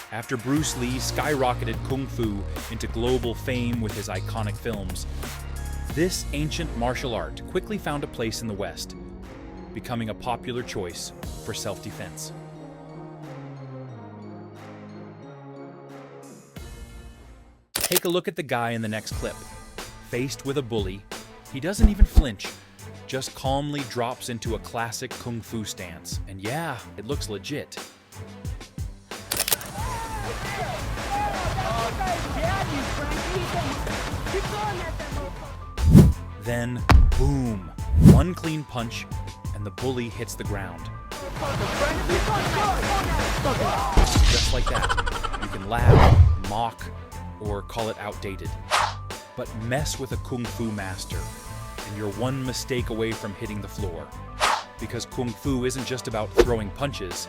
After Bruce Lee skyrocketed Kung Fu into global fame with his iconic films, this ancient martial art quickly found a place in the West, becoming a popular choice for self-defense. Take a look at the guy in the next clip. Faced with a bully, he doesn't even flinch, just calmly drops into a classic Kung Fu stance. And yeah, it looks legit. Then, boom, one clean punch, and the bully hits the ground. Just like that, you can laugh, mock, or call it outdated. But mess with a Kung Fu master, and you're one mistake away from hitting the floor. Because Kung Fu isn't just about throwing punches,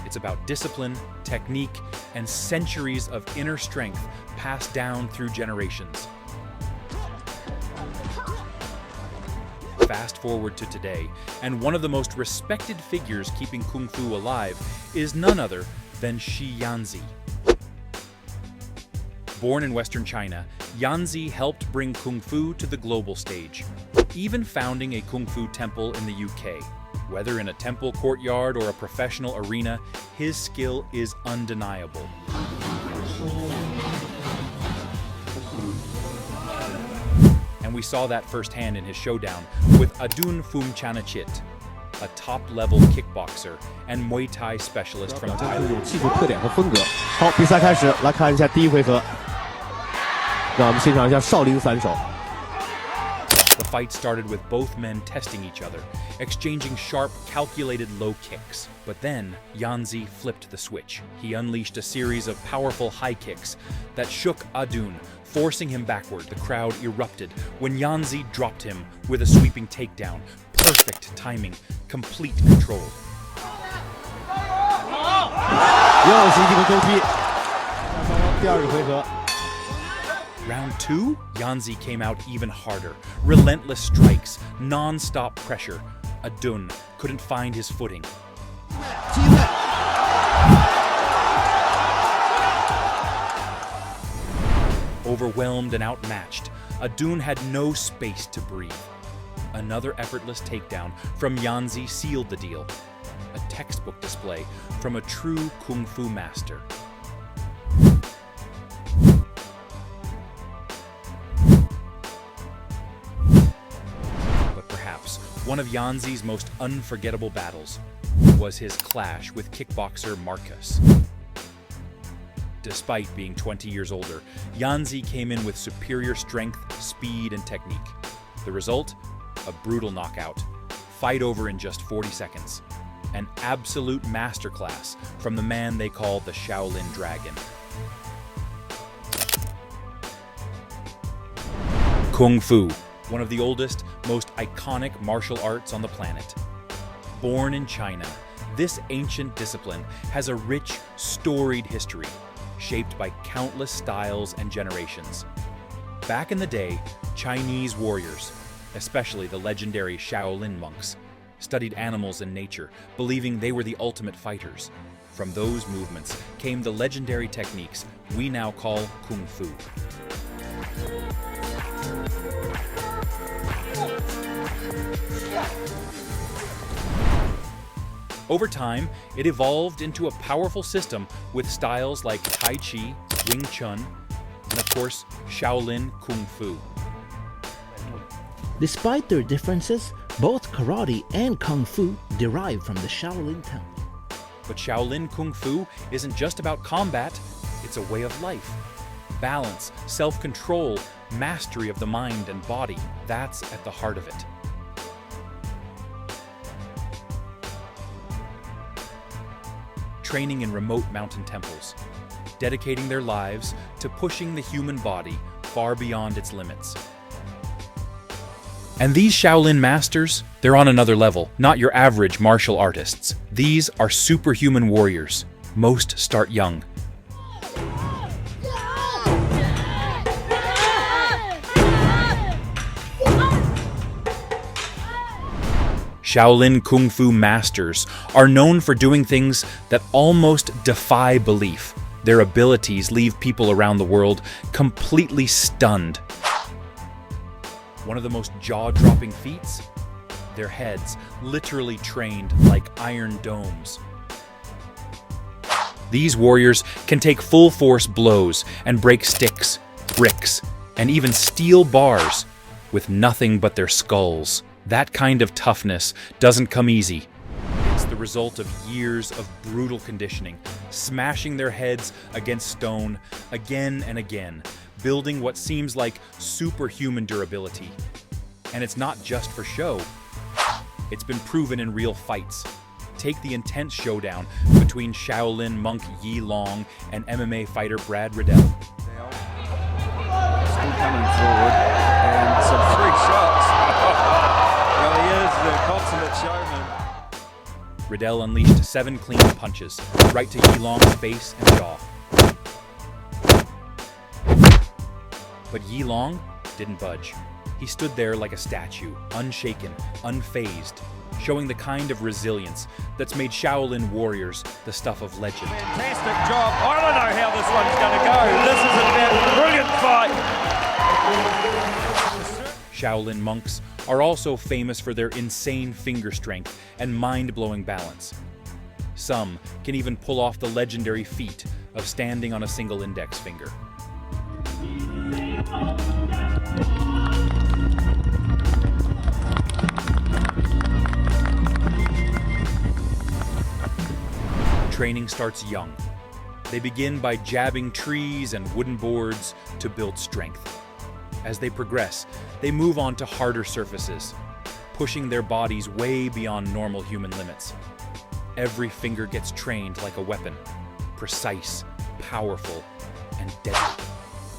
it's about discipline, technique, and centuries of inner strength passed down through generations. Fast forward to today, and one of the most respected figures keeping Kung Fu alive is none other than Shi Yanzi. Born in Western China, Yanzi helped bring Kung Fu to the global stage, even founding a Kung Fu temple in the UK. Whether in a temple courtyard or a professional arena, his skill is undeniable. And we saw that firsthand in his showdown with Adun Phumchanachit, a top-level kickboxer and Muay Thai specialist from Thailand. 技术特点和风格。好，比赛开始，来看一下第一回合。让我们欣赏一下少林散手。 The fight started with both men testing each other, exchanging sharp, calculated low kicks. But then, Yanzi flipped the switch. He unleashed a series of powerful high kicks that shook Adun, forcing him backward. The crowd erupted when Yanzi dropped him with a sweeping takedown. Perfect timing, complete control. 又是一记勾踢。第二个回合。 Round 2, Yanzi came out even harder. Relentless strikes, non-stop pressure. Adun couldn't find his footing. Overwhelmed and outmatched, Adun had no space to breathe. Another effortless takedown from Yanzi sealed the deal. A textbook display from a true Kung Fu master. One of Yanzi's most unforgettable battles was his clash with kickboxer Marcus. Despite being 20 years older, Yanzi came in with superior strength, speed, and technique. The result? A brutal knockout. Fight over in just 40 seconds. An absolute masterclass from the man they call the Shaolin Dragon. Kung Fu. One of the oldest, most iconic martial arts on the planet. Born in China, this ancient discipline has a rich, storied history, shaped by countless styles and generations. Back in the day, Chinese warriors, especially the legendary Shaolin monks, studied animals and nature, believing they were the ultimate fighters. From those movements came the legendary techniques we now call Kung Fu. Over time, it evolved into a powerful system with styles like Tai Chi, Wing Chun, and of course, Shaolin Kung Fu. Despite their differences, both karate and kung fu derive from the Shaolin temple. But Shaolin Kung Fu isn't just about combat, it's a way of life. Balance, self-control, mastery of the mind and body, that's at the heart of it. Training in remote mountain temples, dedicating their lives to pushing the human body far beyond its limits. And these Shaolin masters, they're on another level, not your average martial artists. These are superhuman warriors. Most start young. Shaolin Kung Fu masters are known for doing things that almost defy belief. Their abilities leave people around the world completely stunned. One of the most jaw-dropping feats? Their heads literally trained like iron domes. These warriors can take full-force blows and break sticks, bricks, and even steel bars with nothing but their skulls. That kind of toughness doesn't come easy. It's the result of years of brutal conditioning, smashing their heads against stone again and again, building what seems like superhuman durability. And it's not just for show. It's been proven in real fights. Take the intense showdown between Shaolin monk Yi Long and MMA fighter Brad Riddell. Now, still coming forward, and some free shots. Well, he is the consummate showman. Riddell unleashed 7 clean punches, right to Yi Long's face and jaw. But Yi Long didn't budge. He stood there like a statue, unshaken, unfazed, showing the kind of resilience that's made Shaolin warriors the stuff of legend. Fantastic job. I don't know how this one's going to go. This is a brilliant fight. Shaolin monks are also famous for their insane finger strength and mind-blowing balance. Some can even pull off the legendary feat of standing on a single index finger. Training starts young. They begin by jabbing trees and wooden boards to build strength. As they progress, they move on to harder surfaces, pushing their bodies way beyond normal human limits. Every finger gets trained like a weapon, precise, powerful, and deadly.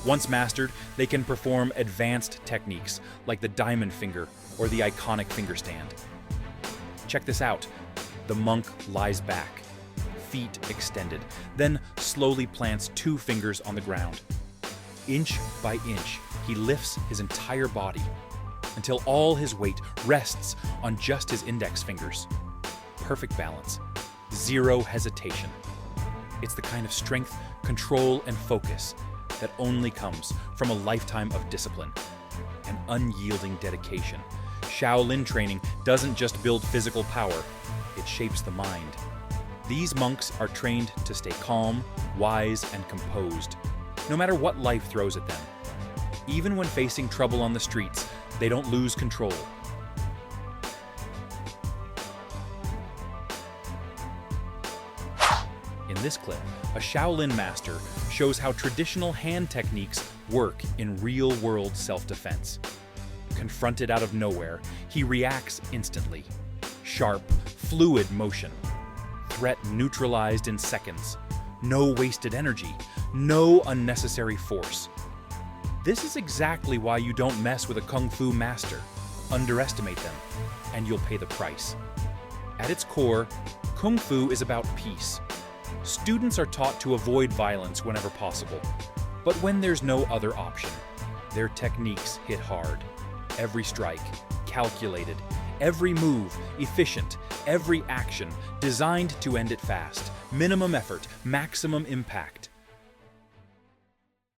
Once mastered, they can perform advanced techniques like the diamond finger or the iconic finger stand. Check this out. The monk lies back, feet extended, then slowly plants 2 fingers on the ground. Inch by inch, he lifts his entire body until all his weight rests on just his index fingers. Perfect balance, zero hesitation. It's the kind of strength, control, and focus that only comes from a lifetime of discipline and unyielding dedication. Shaolin training doesn't just build physical power, it shapes the mind. These monks are trained to stay calm, wise, and composed, no matter what life throws at them. Even when facing trouble on the streets, they don't lose control. In this clip, a Shaolin master shows how traditional hand techniques work in real-world self-defense. Confronted out of nowhere, he reacts instantly. Sharp, fluid motion. Threat neutralized in seconds. No wasted energy. No unnecessary force. This is exactly why you don't mess with a Kung Fu master. Underestimate them, and you'll pay the price. At its core, Kung Fu is about peace. Students are taught to avoid violence whenever possible, but when there's no other option, their techniques hit hard. Every strike, calculated. Every move, efficient. Every action, designed to end it fast. Minimum effort, maximum impact.